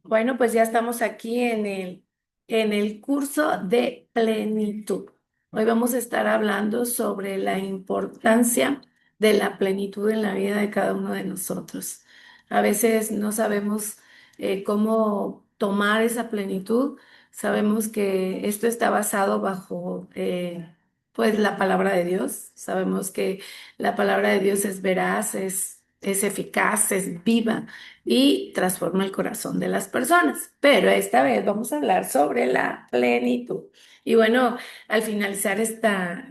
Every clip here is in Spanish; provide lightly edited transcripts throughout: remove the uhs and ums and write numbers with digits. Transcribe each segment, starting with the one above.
Bueno, pues ya estamos aquí en el curso de plenitud. Hoy vamos a estar hablando sobre la importancia de la plenitud en la vida de cada uno de nosotros. A veces no sabemos cómo tomar esa plenitud. Sabemos que esto está basado bajo pues la palabra de Dios. Sabemos que la palabra de Dios es veraz, es eficaz, es viva y transforma el corazón de las personas. Pero esta vez vamos a hablar sobre la plenitud. Y bueno, al finalizar esta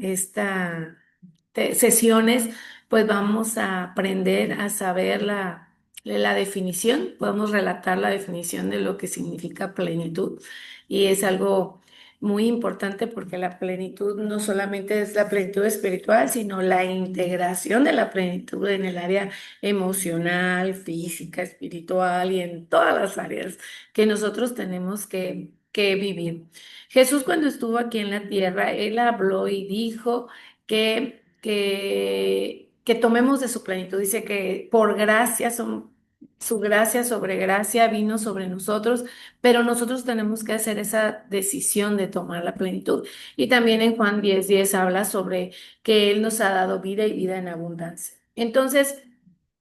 sesiones, pues vamos a aprender a saber la definición, podemos relatar la definición de lo que significa plenitud. Y es algo muy importante porque la plenitud no solamente es la plenitud espiritual, sino la integración de la plenitud en el área emocional, física, espiritual y en todas las áreas que nosotros tenemos que vivir. Jesús cuando estuvo aquí en la tierra, él habló y dijo que tomemos de su plenitud. Dice que por gracia su gracia sobre gracia vino sobre nosotros, pero nosotros tenemos que hacer esa decisión de tomar la plenitud. Y también en Juan 10:10 habla sobre que Él nos ha dado vida y vida en abundancia. Entonces,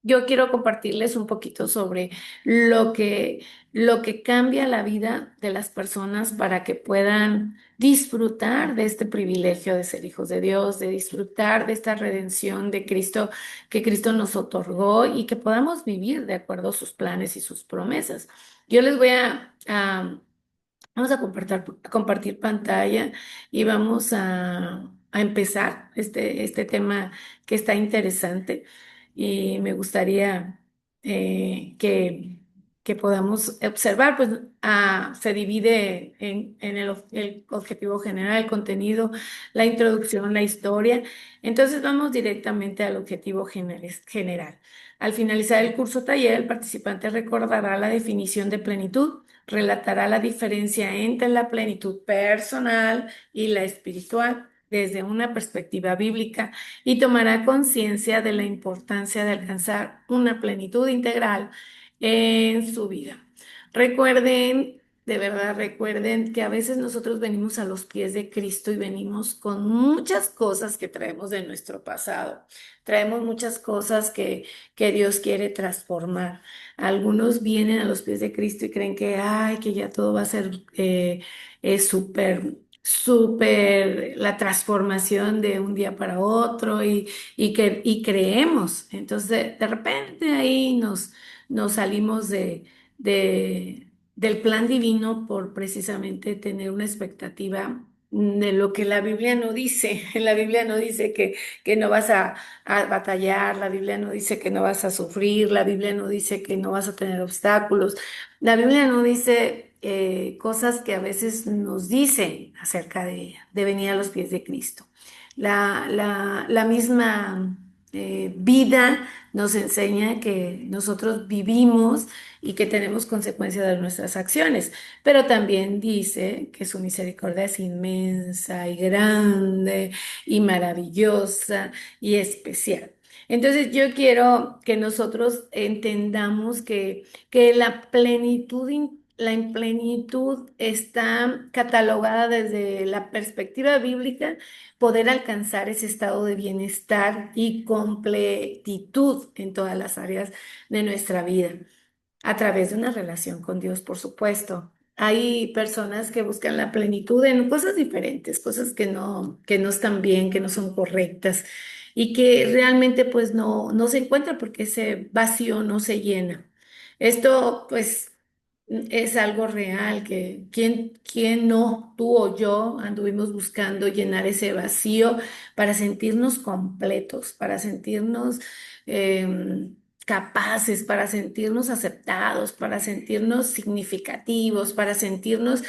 yo quiero compartirles un poquito sobre lo que, lo que cambia la vida de las personas para que puedan disfrutar de este privilegio de ser hijos de Dios, de disfrutar de esta redención de Cristo que Cristo nos otorgó y que podamos vivir de acuerdo a sus planes y sus promesas. Yo les voy vamos a compartir pantalla y vamos a empezar este tema que está interesante y me gustaría que podamos observar, pues se divide en el objetivo general, el contenido, la introducción, la historia. Entonces vamos directamente al objetivo general. Al finalizar el curso taller, el participante recordará la definición de plenitud, relatará la diferencia entre la plenitud personal y la espiritual desde una perspectiva bíblica y tomará conciencia de la importancia de alcanzar una plenitud integral en su vida. Recuerden, de verdad recuerden que a veces nosotros venimos a los pies de Cristo y venimos con muchas cosas que traemos de nuestro pasado. Traemos muchas cosas que Dios quiere transformar. Algunos vienen a los pies de Cristo y creen que, ay, que ya todo va a ser súper la transformación de un día para otro y creemos. Entonces, de repente ahí nos salimos del plan divino por precisamente tener una expectativa de lo que la Biblia no dice. La Biblia no dice que no vas a batallar, la Biblia no dice que no vas a sufrir, la Biblia no dice que no vas a tener obstáculos, la Biblia no dice cosas que a veces nos dice acerca de venir a los pies de Cristo. La misma vida nos enseña que nosotros vivimos y que tenemos consecuencias de nuestras acciones, pero también dice que su misericordia es inmensa y grande y maravillosa y especial. Entonces yo quiero que nosotros entendamos que la plenitud está catalogada desde la perspectiva bíblica, poder alcanzar ese estado de bienestar y completitud en todas las áreas de nuestra vida, a través de una relación con Dios, por supuesto. Hay personas que buscan la plenitud en cosas diferentes, cosas que no están bien, que no son correctas y que realmente pues no se encuentra porque ese vacío no se llena. Esto pues es algo real, que quién no, tú o yo, anduvimos buscando llenar ese vacío para sentirnos completos, para sentirnos capaces, para sentirnos aceptados, para sentirnos significativos, para sentirnos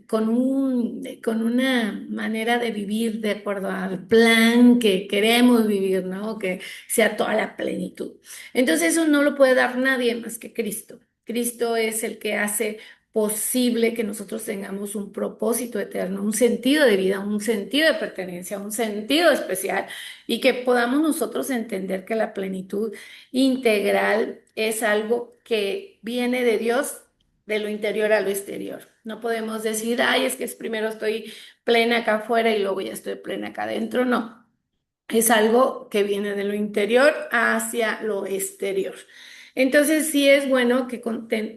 con una manera de vivir de acuerdo al plan que queremos vivir, ¿no? Que sea toda la plenitud. Entonces eso no lo puede dar nadie más que Cristo. Cristo es el que hace posible que nosotros tengamos un propósito eterno, un sentido de vida, un sentido de pertenencia, un sentido especial y que podamos nosotros entender que la plenitud integral es algo que viene de Dios, de lo interior a lo exterior. No podemos decir, ay, es que es primero estoy plena acá afuera y luego ya estoy plena acá adentro. No, es algo que viene de lo interior hacia lo exterior. Entonces, sí es bueno que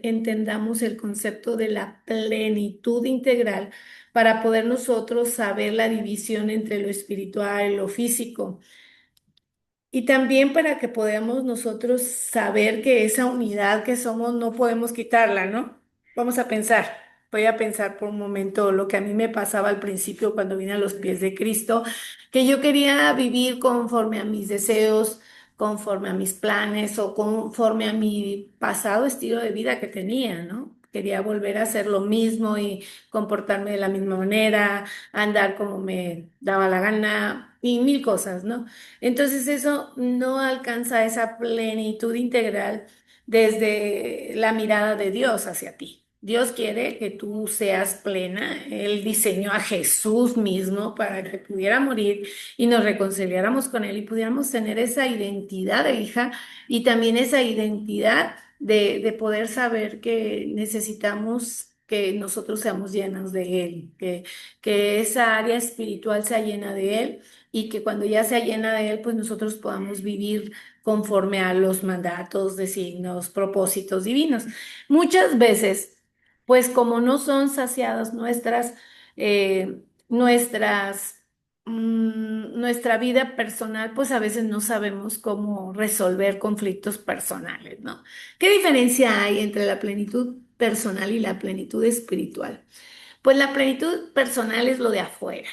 entendamos el concepto de la plenitud integral para poder nosotros saber la división entre lo espiritual y lo físico. Y también para que podamos nosotros saber que esa unidad que somos no podemos quitarla, ¿no? Vamos a pensar, voy a pensar por un momento lo que a mí me pasaba al principio cuando vine a los pies de Cristo, que yo quería vivir conforme a mis deseos, conforme a mis planes o conforme a mi pasado estilo de vida que tenía, ¿no? Quería volver a hacer lo mismo y comportarme de la misma manera, andar como me daba la gana y mil cosas, ¿no? Entonces eso no alcanza esa plenitud integral desde la mirada de Dios hacia ti. Dios quiere que tú seas plena. Él diseñó a Jesús mismo para que pudiera morir y nos reconciliáramos con Él y pudiéramos tener esa identidad de hija y también esa identidad de poder saber que necesitamos que nosotros seamos llenos de Él, que esa área espiritual sea llena de Él y que cuando ya sea llena de Él, pues nosotros podamos vivir conforme a los mandatos, designios, propósitos divinos. Muchas veces, pues como no son saciadas nuestras, nuestra vida personal, pues a veces no sabemos cómo resolver conflictos personales, ¿no? ¿Qué diferencia hay entre la plenitud personal y la plenitud espiritual? Pues la plenitud personal es lo de afuera.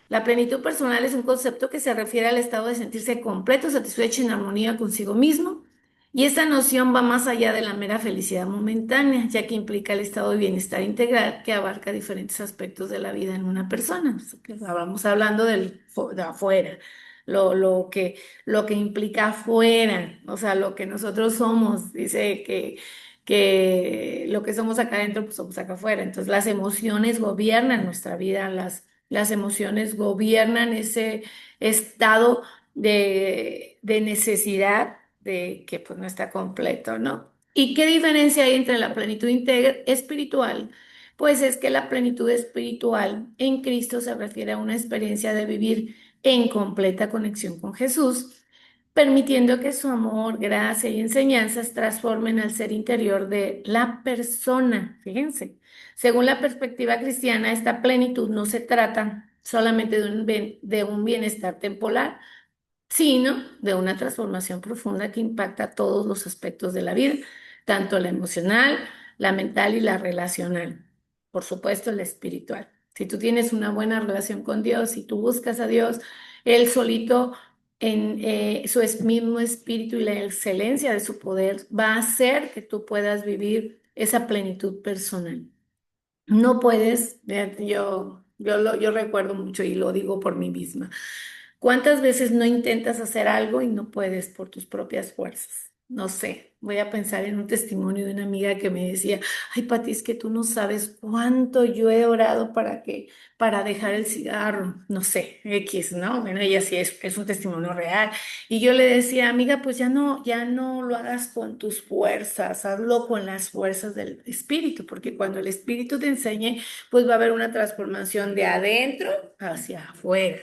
La plenitud personal es un concepto que se refiere al estado de sentirse completo, satisfecho y en armonía consigo mismo. Y esta noción va más allá de la mera felicidad momentánea, ya que implica el estado de bienestar integral que abarca diferentes aspectos de la vida en una persona. Vamos hablando de afuera, lo que implica afuera, o sea, lo que nosotros somos. Dice que lo que somos acá adentro, pues somos acá afuera. Entonces, las emociones gobiernan nuestra vida, las emociones gobiernan ese estado de necesidad de que pues no está completo, ¿no? ¿Y qué diferencia hay entre la plenitud espiritual? Pues es que la plenitud espiritual en Cristo se refiere a una experiencia de vivir en completa conexión con Jesús, permitiendo que su amor, gracia y enseñanzas transformen al ser interior de la persona. Fíjense, según la perspectiva cristiana, esta plenitud no se trata solamente de un bienestar temporal, sino de una transformación profunda que impacta todos los aspectos de la vida, tanto la emocional, la mental y la relacional. Por supuesto, la espiritual. Si tú tienes una buena relación con Dios, si tú buscas a Dios, Él solito en su mismo espíritu y la excelencia de su poder va a hacer que tú puedas vivir esa plenitud personal. No puedes, yo recuerdo mucho y lo digo por mí misma. ¿Cuántas veces no intentas hacer algo y no puedes por tus propias fuerzas? No sé, voy a pensar en un testimonio de una amiga que me decía, ay, Pati, es que tú no sabes cuánto yo he orado para dejar el cigarro, no sé, X, ¿no? Bueno, ella sí es un testimonio real. Y yo le decía, amiga, pues ya no lo hagas con tus fuerzas, hazlo con las fuerzas del espíritu, porque cuando el espíritu te enseñe, pues va a haber una transformación de adentro hacia afuera.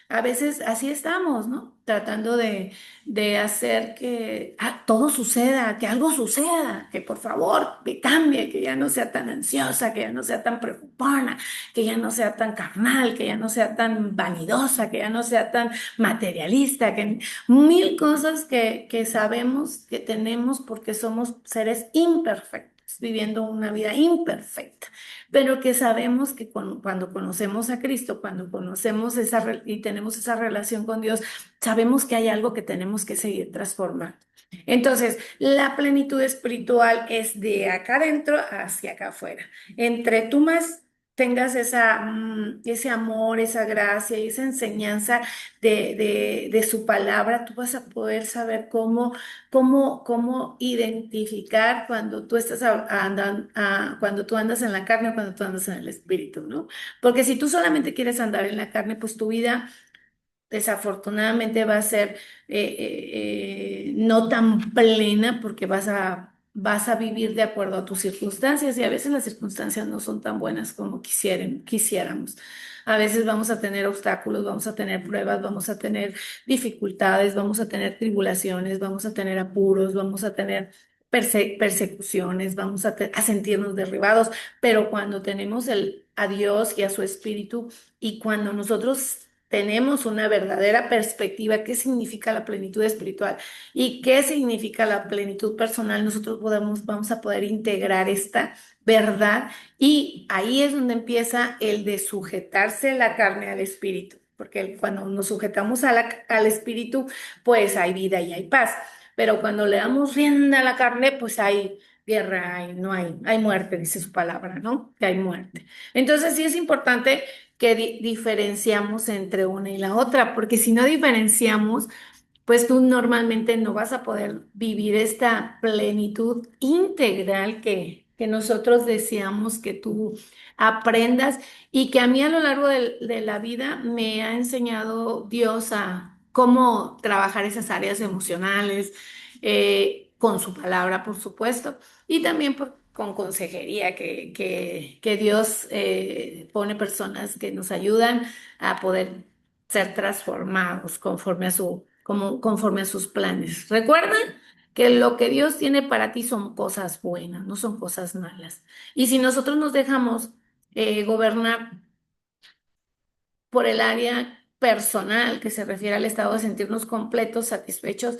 A veces así estamos, ¿no? Tratando de hacer que todo suceda, que algo suceda, que por favor que cambie, que ya no sea tan ansiosa, que ya no sea tan preocupada, que ya no sea tan carnal, que ya no sea tan vanidosa, que ya no sea tan materialista, que mil cosas que sabemos que tenemos porque somos seres imperfectos, viviendo una vida imperfecta, pero que sabemos que cuando conocemos a Cristo, cuando conocemos y tenemos esa relación con Dios, sabemos que hay algo que tenemos que seguir transformando. Entonces, la plenitud espiritual es de acá adentro hacia acá afuera. Entre tú más tengas ese amor, esa gracia y esa enseñanza de su palabra, tú vas a poder saber cómo identificar cuando tú estás cuando tú andas en la carne o cuando tú andas en el espíritu, ¿no? Porque si tú solamente quieres andar en la carne, pues tu vida desafortunadamente va a ser no tan plena porque vas a vivir de acuerdo a tus circunstancias y a veces las circunstancias no son tan buenas como quisiéramos. A veces vamos a tener obstáculos, vamos a tener pruebas, vamos a tener dificultades, vamos a tener tribulaciones, vamos a tener apuros, vamos a tener persecuciones, a sentirnos derribados, pero cuando tenemos a Dios y a su Espíritu y cuando nosotros tenemos una verdadera perspectiva, qué significa la plenitud espiritual y qué significa la plenitud personal, nosotros vamos a poder integrar esta verdad y ahí es donde empieza el de sujetarse la carne al espíritu, porque cuando nos sujetamos al espíritu, pues hay vida y hay paz, pero cuando le damos rienda a la carne, pues hay guerra, no hay muerte, dice su palabra, ¿no? Que hay muerte. Entonces sí es importante que diferenciamos entre una y la otra, porque si no diferenciamos, pues tú normalmente no vas a poder vivir esta plenitud integral que nosotros deseamos que tú aprendas y que a mí a lo largo de la vida me ha enseñado Dios a cómo trabajar esas áreas emocionales, con su palabra, por supuesto, y también con consejería, que Dios pone personas que nos ayudan a poder ser transformados conforme a sus planes. Recuerda que lo que Dios tiene para ti son cosas buenas, no son cosas malas. Y si nosotros nos dejamos gobernar por el área personal, que se refiere al estado de sentirnos completos, satisfechos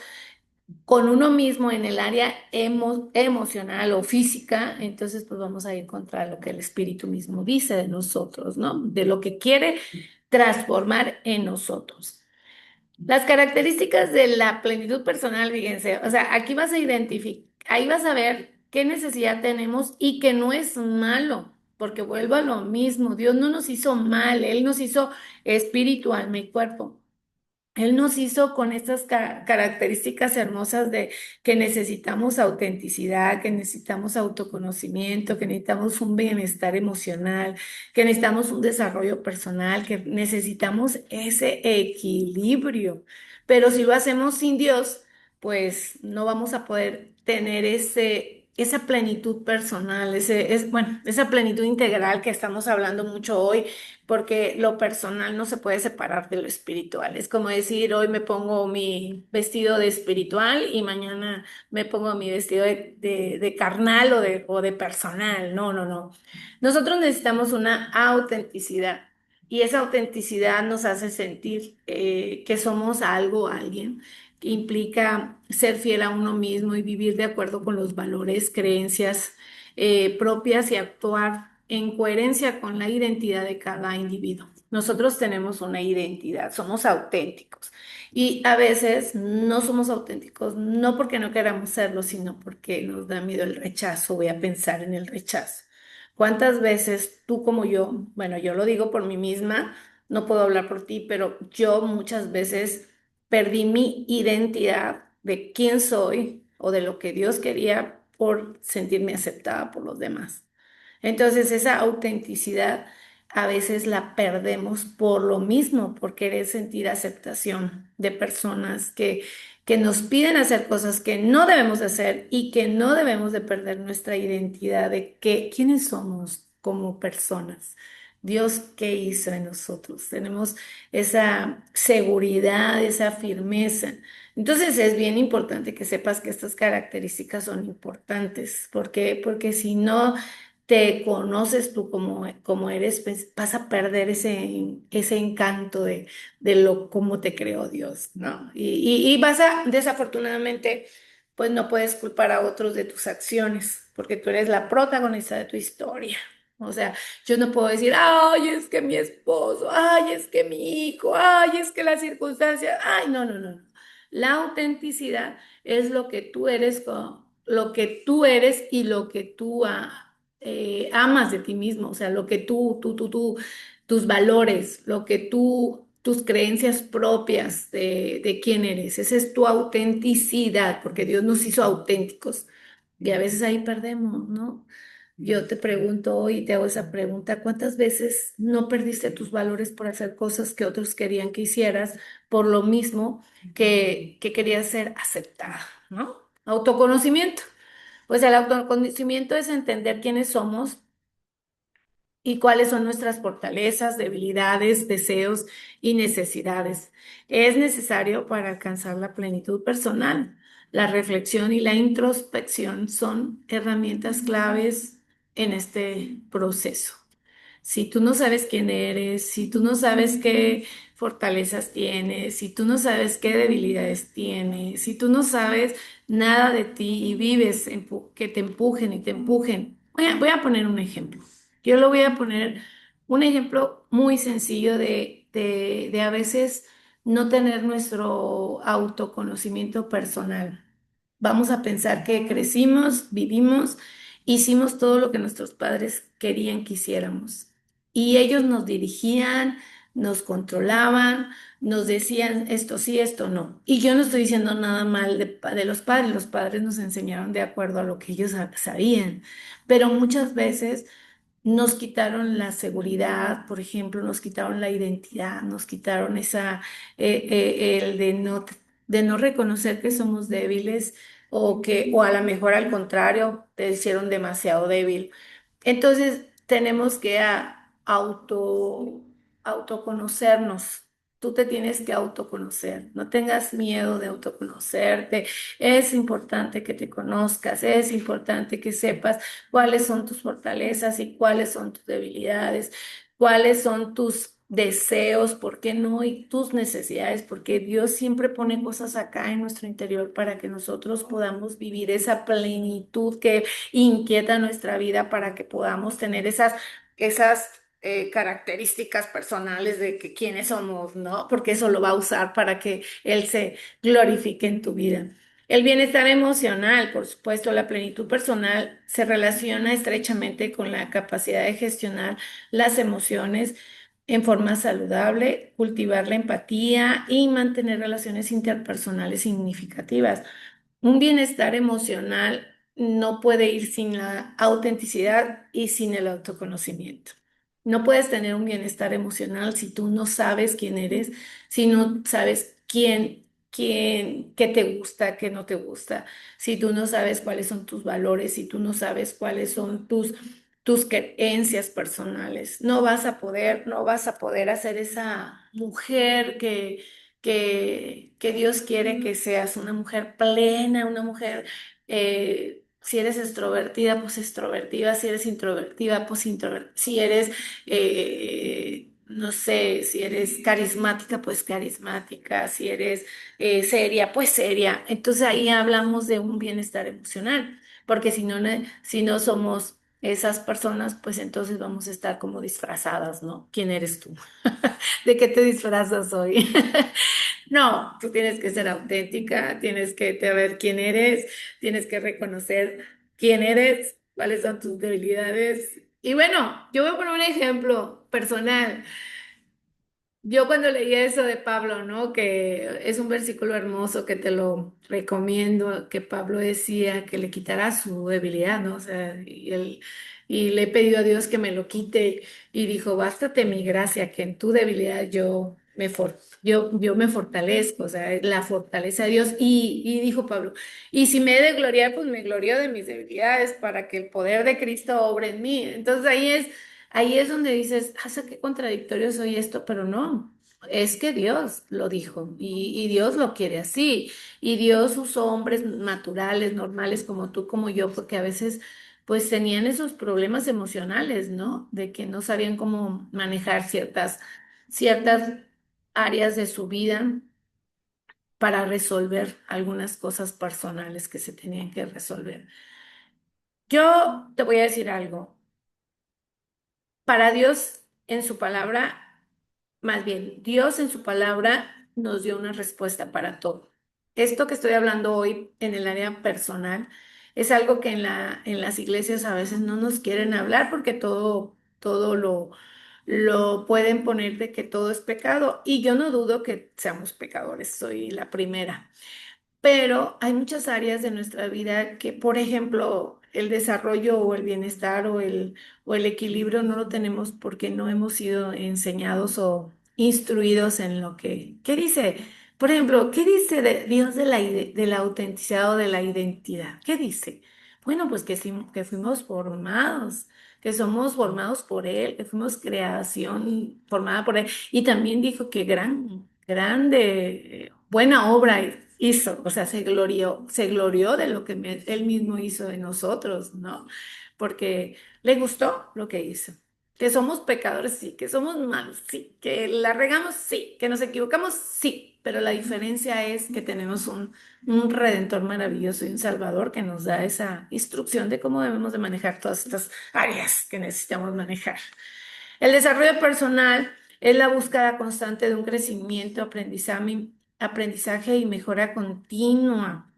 con uno mismo en el área emocional o física, entonces pues vamos a ir contra lo que el espíritu mismo dice de nosotros, ¿no? De lo que quiere transformar en nosotros. Las características de la plenitud personal, fíjense, o sea, aquí vas a identificar, ahí vas a ver qué necesidad tenemos y que no es malo, porque vuelvo a lo mismo, Dios no nos hizo mal, Él nos hizo espíritu, alma y cuerpo. Él nos hizo con estas características hermosas de que necesitamos autenticidad, que necesitamos autoconocimiento, que necesitamos un bienestar emocional, que necesitamos un desarrollo personal, que necesitamos ese equilibrio. Pero si lo hacemos sin Dios, pues no vamos a poder tener esa plenitud personal, bueno, esa plenitud integral que estamos hablando mucho hoy porque lo personal no se puede separar de lo espiritual. Es como decir, hoy me pongo mi vestido de espiritual y mañana me pongo mi vestido de carnal o de personal. No, no, no. Nosotros necesitamos una autenticidad y esa autenticidad nos hace sentir que somos algo, alguien, que implica ser fiel a uno mismo y vivir de acuerdo con los valores, creencias propias y actuar en coherencia con la identidad de cada individuo. Nosotros tenemos una identidad, somos auténticos y a veces no somos auténticos, no porque no queramos serlo, sino porque nos da miedo el rechazo. Voy a pensar en el rechazo. ¿Cuántas veces tú como yo, bueno, yo lo digo por mí misma, no puedo hablar por ti, pero yo muchas veces perdí mi identidad de quién soy o de lo que Dios quería por sentirme aceptada por los demás? Entonces esa autenticidad a veces la perdemos por lo mismo, por querer sentir aceptación de personas que nos piden hacer cosas que no debemos de hacer y que no debemos de perder nuestra identidad de quiénes somos como personas. Dios, ¿qué hizo en nosotros? Tenemos esa seguridad, esa firmeza. Entonces es bien importante que sepas que estas características son importantes, porque si no te conoces tú como eres, pues vas a perder ese encanto de cómo te creó Dios, ¿no? Y vas a, desafortunadamente, pues no puedes culpar a otros de tus acciones, porque tú eres la protagonista de tu historia. O sea, yo no puedo decir, ay, es que mi esposo, ay, es que mi hijo, ay, es que la circunstancia, ay, no, no, no. No. La autenticidad es lo que tú eres y lo que tú amas de ti mismo, o sea, lo que tus valores, lo que tus creencias propias de quién eres, esa es tu autenticidad, porque Dios nos hizo auténticos y a veces ahí perdemos, ¿no? Yo te pregunto hoy, te hago esa pregunta, ¿cuántas veces no perdiste tus valores por hacer cosas que otros querían que hicieras por lo mismo que querías ser aceptada, ¿no? Autoconocimiento. Pues el autoconocimiento es entender quiénes somos y cuáles son nuestras fortalezas, debilidades, deseos y necesidades. Es necesario para alcanzar la plenitud personal. La reflexión y la introspección son herramientas claves en este proceso. Si tú no sabes quién eres, si tú no sabes qué fortalezas tienes, si tú no sabes qué debilidades tienes, si tú no sabes nada de ti y vives que te empujen y te empujen. Voy a poner un ejemplo. Yo lo voy a poner un ejemplo muy sencillo de a veces no tener nuestro autoconocimiento personal. Vamos a pensar que crecimos, vivimos, hicimos todo lo que nuestros padres querían que hiciéramos. Y ellos nos dirigían, nos controlaban, nos decían esto sí, esto no. Y yo no estoy diciendo nada mal de los padres nos enseñaron de acuerdo a lo que ellos sabían, pero muchas veces nos quitaron la seguridad, por ejemplo, nos quitaron la identidad, nos quitaron el de no reconocer que somos débiles o a lo mejor al contrario, te hicieron demasiado débil. Entonces, tenemos que autoconocernos. Tú te tienes que autoconocer. No tengas miedo de autoconocerte. Es importante que te conozcas. Es importante que sepas cuáles son tus fortalezas y cuáles son tus debilidades, cuáles son tus deseos, por qué no, y tus necesidades, porque Dios siempre pone cosas acá en nuestro interior para que nosotros podamos vivir esa plenitud que inquieta nuestra vida para que podamos tener esas características personales de que quiénes somos, ¿no? Porque eso lo va a usar para que Él se glorifique en tu vida. El bienestar emocional, por supuesto, la plenitud personal se relaciona estrechamente con la capacidad de gestionar las emociones en forma saludable, cultivar la empatía y mantener relaciones interpersonales significativas. Un bienestar emocional no puede ir sin la autenticidad y sin el autoconocimiento. No puedes tener un bienestar emocional si tú no sabes quién eres, si no sabes qué te gusta, qué no te gusta, si tú no sabes cuáles son tus valores, si tú no sabes cuáles son tus creencias personales. No vas a poder hacer esa mujer que Dios quiere que seas una mujer plena, una mujer, si eres extrovertida, pues extrovertida, si eres introvertida, pues introvertida, si eres, no sé, si eres carismática, pues carismática, si eres seria, pues seria. Entonces ahí hablamos de un bienestar emocional, porque si no somos esas personas, pues entonces vamos a estar como disfrazadas, ¿no? ¿Quién eres tú? ¿De qué te disfrazas hoy? No, tú tienes que ser auténtica, tienes que saber quién eres, tienes que reconocer quién eres, cuáles son tus debilidades. Y bueno, yo voy a poner un ejemplo personal. Yo cuando leí eso de Pablo, ¿no? Que es un versículo hermoso que te lo recomiendo, que Pablo decía que le quitara su debilidad, ¿no? O sea, y le he pedido a Dios que me lo quite y dijo, bástate mi gracia, que en tu debilidad yo me fortalezco, o sea, la fortaleza de Dios. Y dijo Pablo, y si me he de gloriar, pues me glorio de mis debilidades para que el poder de Cristo obre en mí. Entonces ahí es donde dices, ah, qué contradictorio soy esto, pero no, es que Dios lo dijo y Dios lo quiere así. Y Dios usó hombres naturales, normales como tú, como yo, porque a veces pues tenían esos problemas emocionales, ¿no? De que no sabían cómo manejar ciertas áreas de su vida para resolver algunas cosas personales que se tenían que resolver. Yo te voy a decir algo. Para Dios en su palabra, más bien, Dios en su palabra nos dio una respuesta para todo. Esto que estoy hablando hoy en el área personal Es algo que en las iglesias a veces no nos quieren hablar porque todo lo pueden poner de que todo es pecado. Y yo no dudo que seamos pecadores, soy la primera. Pero hay muchas áreas de nuestra vida que, por ejemplo, el desarrollo o el bienestar o el equilibrio no lo tenemos porque no hemos sido enseñados o instruidos en lo que... ¿Qué dice? Por ejemplo, ¿qué dice de Dios de de la autenticidad o de la identidad? ¿Qué dice? Bueno, pues que fuimos formados, que somos formados por Él, que fuimos creación formada por Él. Y también dijo que grande, buena obra hizo, o sea, se glorió de lo que él mismo hizo en nosotros, ¿no? Porque le gustó lo que hizo. Que somos pecadores, sí, que somos malos, sí, que la regamos, sí, que nos equivocamos, sí, pero la diferencia es que tenemos un redentor maravilloso y un salvador que nos da esa instrucción de cómo debemos de manejar todas estas áreas que necesitamos manejar. El desarrollo personal es la búsqueda constante de un crecimiento, aprendizaje y mejora continua.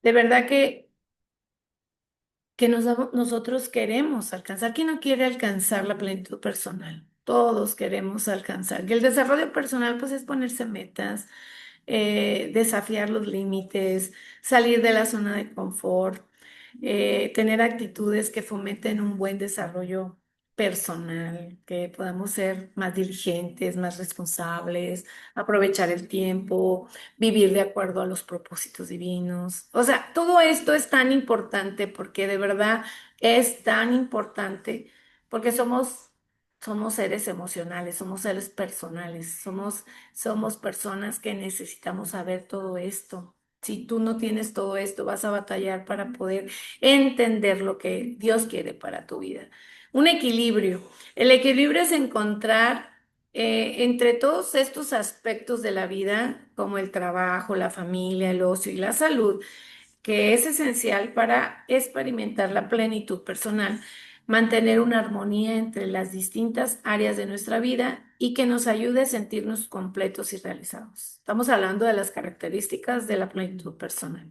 De verdad que nosotros queremos alcanzar. ¿Quién no quiere alcanzar la plenitud personal? Todos queremos alcanzar. Y el desarrollo personal, pues, es ponerse metas, desafiar los límites, salir de la zona de confort, tener actitudes que fomenten un buen desarrollo personal, que podamos ser más diligentes, más responsables, aprovechar el tiempo, vivir de acuerdo a los propósitos divinos. O sea, todo esto es tan importante porque de verdad es tan importante porque somos seres emocionales, somos seres personales, somos personas que necesitamos saber todo esto. Si tú no tienes todo esto, vas a batallar para poder entender lo que Dios quiere para tu vida. Un equilibrio. El equilibrio es encontrar entre todos estos aspectos de la vida, como el trabajo, la familia, el ocio y la salud, que es esencial para experimentar la plenitud personal, mantener una armonía entre las distintas áreas de nuestra vida y que nos ayude a sentirnos completos y realizados. Estamos hablando de las características de la plenitud personal.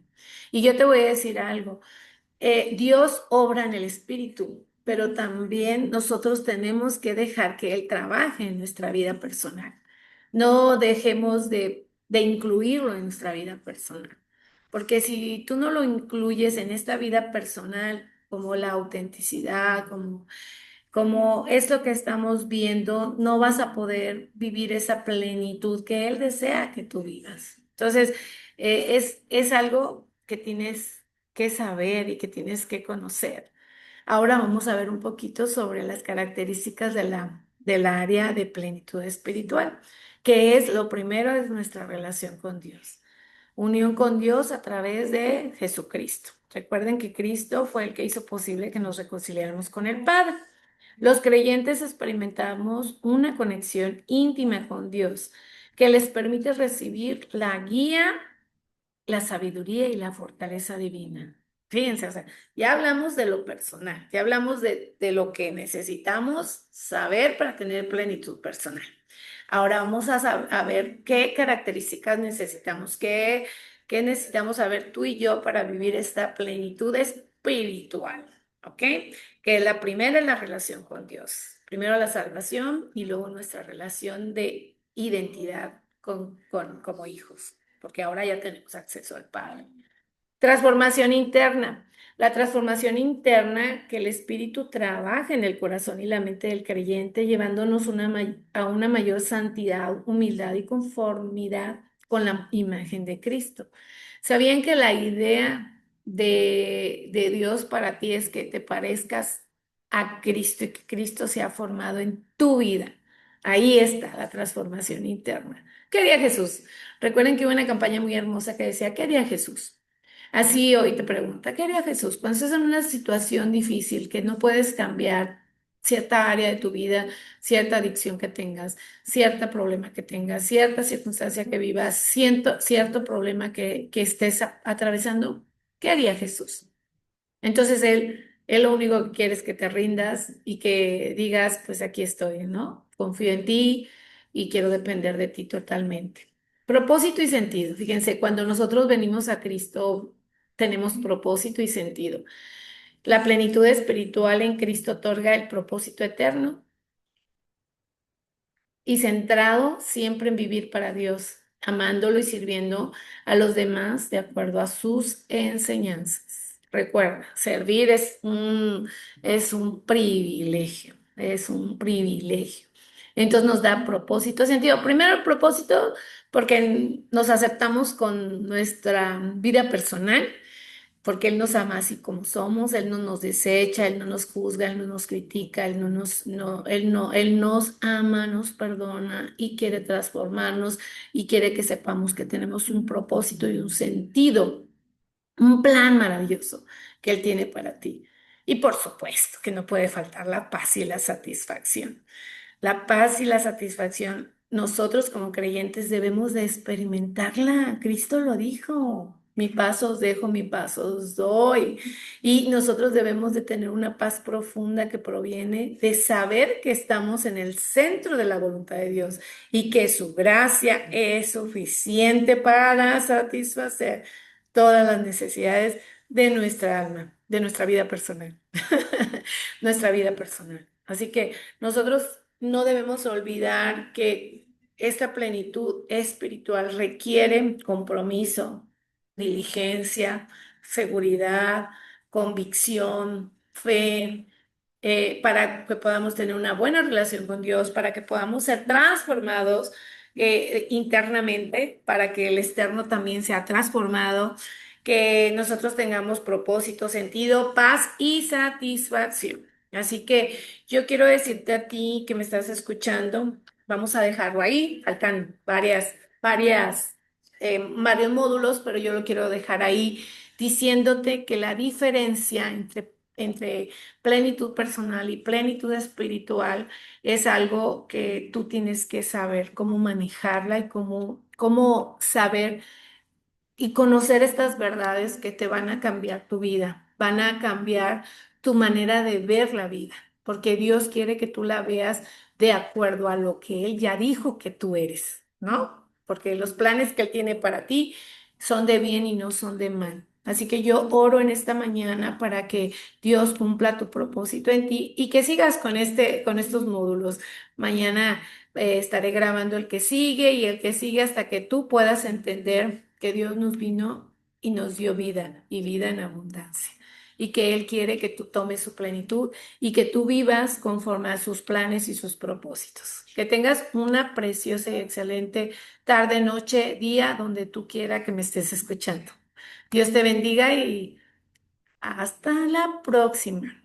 Y yo te voy a decir algo. Dios obra en el espíritu, pero también nosotros tenemos que dejar que Él trabaje en nuestra vida personal. No dejemos de incluirlo en nuestra vida personal, porque si tú no lo incluyes en esta vida personal, como la autenticidad, como esto que estamos viendo, no vas a poder vivir esa plenitud que Él desea que tú vivas. Entonces, es algo que tienes que saber y que tienes que conocer. Ahora vamos a ver un poquito sobre las características de del área de plenitud espiritual, que es lo primero, es nuestra relación con Dios. Unión con Dios a través de Jesucristo. Recuerden que Cristo fue el que hizo posible que nos reconciliáramos con el Padre. Los creyentes experimentamos una conexión íntima con Dios que les permite recibir la guía, la sabiduría y la fortaleza divina. Fíjense, o sea, ya hablamos de lo personal, ya hablamos de lo que necesitamos saber para tener plenitud personal. Ahora vamos a ver qué características necesitamos, qué necesitamos saber tú y yo para vivir esta plenitud espiritual, ¿ok? Que la primera es la relación con Dios. Primero la salvación y luego nuestra relación de identidad como hijos, porque ahora ya tenemos acceso al Padre. Transformación interna. La transformación interna que el Espíritu trabaja en el corazón y la mente del creyente, llevándonos a una mayor santidad, humildad y conformidad con la imagen de Cristo. ¿Sabían que la idea de Dios para ti es que te parezcas a Cristo y que Cristo se ha formado en tu vida? Ahí está la transformación interna. ¿Qué haría Jesús? Recuerden que hubo una campaña muy hermosa que decía, ¿qué haría Jesús? Así hoy te pregunta, ¿qué haría Jesús? Cuando estás en una situación difícil que no puedes cambiar cierta área de tu vida, cierta adicción que tengas, cierto problema que tengas, cierta circunstancia que vivas, cierto problema que estés atravesando, ¿qué haría Jesús? Entonces él lo único que quiere es que te rindas y que digas, pues aquí estoy, ¿no? Confío en ti y quiero depender de ti totalmente. Propósito y sentido. Fíjense, cuando nosotros venimos a Cristo, tenemos propósito y sentido. La plenitud espiritual en Cristo otorga el propósito eterno y centrado siempre en vivir para Dios, amándolo y sirviendo a los demás de acuerdo a sus enseñanzas. Recuerda, servir es un privilegio, es un privilegio. Entonces nos da propósito, sentido. Primero el propósito porque nos aceptamos con nuestra vida personal porque Él nos ama así como somos, Él no nos desecha, Él no nos juzga, Él no nos critica, Él no nos, no, Él no, Él nos ama, nos perdona y quiere transformarnos y quiere que sepamos que tenemos un propósito y un sentido, un plan maravilloso que Él tiene para ti. Y por supuesto que no puede faltar la paz y la satisfacción. La paz y la satisfacción, nosotros como creyentes debemos de experimentarla. Cristo lo dijo. Mi paz os dejo, mi paz os doy. Y nosotros debemos de tener una paz profunda que proviene de saber que estamos en el centro de la voluntad de Dios y que su gracia es suficiente para satisfacer todas las necesidades de nuestra alma, de nuestra vida personal. Nuestra vida personal. Así que nosotros no debemos olvidar que esta plenitud espiritual requiere compromiso, diligencia, seguridad, convicción, fe, para que podamos tener una buena relación con Dios, para que podamos ser transformados internamente, para que el externo también sea transformado, que nosotros tengamos propósito, sentido, paz y satisfacción. Así que yo quiero decirte a ti que me estás escuchando, vamos a dejarlo ahí, faltan varios módulos, pero yo lo quiero dejar ahí diciéndote que la diferencia entre plenitud personal y plenitud espiritual es algo que tú tienes que saber cómo manejarla y cómo saber y conocer estas verdades que te van a cambiar tu vida, van a cambiar tu manera de ver la vida, porque Dios quiere que tú la veas de acuerdo a lo que Él ya dijo que tú eres, ¿no? Porque los planes que Él tiene para ti son de bien y no son de mal. Así que yo oro en esta mañana para que Dios cumpla tu propósito en ti y que sigas con estos módulos. Mañana estaré grabando el que sigue y el que sigue hasta que tú puedas entender que Dios nos vino y nos dio vida y vida en abundancia. Y que Él quiere que tú tomes su plenitud y que tú vivas conforme a sus planes y sus propósitos. Que tengas una preciosa y excelente tarde, noche, día, donde tú quiera que me estés escuchando. Dios te bendiga y hasta la próxima.